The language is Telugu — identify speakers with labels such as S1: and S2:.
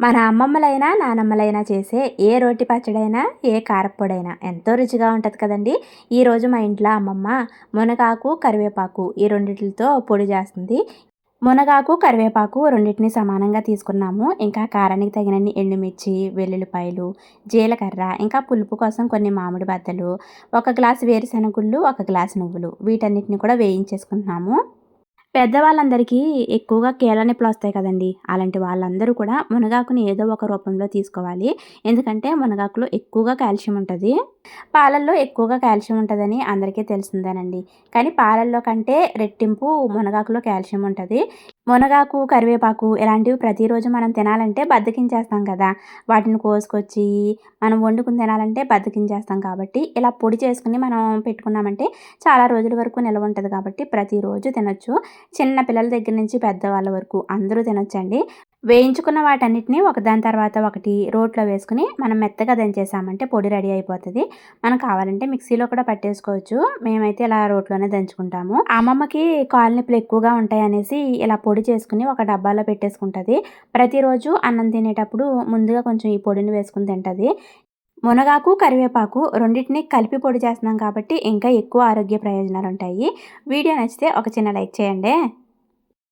S1: మన అమ్మమ్మలైనా, నానమ్మలైనా చేసే ఏ రోటి పచ్చడైనా, ఏ కారప్పొడైనా ఎంతో రుచిగా ఉంటది కదండీ! ఈరోజు మా ఇంట్లో అమ్మమ్మ మునగాకు, కరివేపాకు ఈ రెండిటిలతో పొడి చేస్తుంది. మునగాకు, కరివేపాకు రెండిటిని సమానంగా తీసుకున్నాము. ఇంకా కారానికి తగినన్ని ఎండుమిర్చి, వెల్లుల్లిపాయలు, జీలకర్ర, ఇంకా పులుపు కోసం కొన్ని మామిడి బద్దలు, ఒక గ్లాసు వేరుశెనగ గుళ్ళు, ఒక గ్లాసు నువ్వులు వీటన్నిటిని కూడా వేయించేసుకుంటున్నాము. పెద్దవాళ్ళందరికీ ఎక్కువగా కీళ్ళ నొప్పులొస్తాయి కదండీ! అలాంటి వాళ్ళందరూ కూడా మునగాకుని ఏదో ఒక రూపంలో తీసుకోవాలి. ఎందుకంటే మునగాకులో ఎక్కువగా కాల్షియం ఉంటది. పాలల్లో ఎక్కువగా కాల్షియం ఉంటదని అందరికీ తెలిసిందేనండి. కానీ పాలల్లో కంటే రెట్టింపు మునగాకులో కాల్షియం ఉంటది. మునగాకు, కరివేపాకు ఇలాంటివి ప్రతిరోజు మనం తినాలంటే బద్ధకించేస్తాం కదా! వాటిని కోసుకొచ్చి మనం వండుకొని తినాలంటే బద్ధకించేస్తాం కాబట్టి, ఇలా పొడి చేసుకొని మనం పెట్టుకున్నామంటే చాలా రోజుల వరకు నిలవ ఉంటది కాబట్టి ప్రతిరోజు తినొచ్చు. చిన్న పిల్లల దగ్గర నుంచి పెద్దవాళ్ళ వరకు అందరూ తినొచ్చండి. వేయించుకున్న వాటన్నిటిని ఒకదాని తర్వాత ఒకటి రోట్లో వేసుకొని మనం మెత్తగా దంచేసామంటే పొడి రెడీ అయిపోతది. మనం కావాలంటే మిక్సీలో కూడా పట్టేసుకోవచ్చు. మేమైతే ఇలా రోట్లోనే దంచుకుంటాము. అమ్మమ్మకి కాళ్ళు నొప్పులు ఎక్కువగా ఉంటాయనేసి ఇలా పొడి చేసుకొని ఒక డబ్బాలో పెట్టేసుకుంటది. ప్రతిరోజు అన్నం తినేటప్పుడు ముందుగా కొంచెం ఈ పొడిని వేసుకొని తింటది. మునగాకు, కరివేపాకు రెండిటిని కలిపి పొడి చేస్తున్నాం కాబట్టి ఇంకా ఎక్కువ ఆరోగ్య ప్రయోజనాలుంటాయి. వీడియో నచ్చితే ఒక చిన్న లైక్ చేయండే.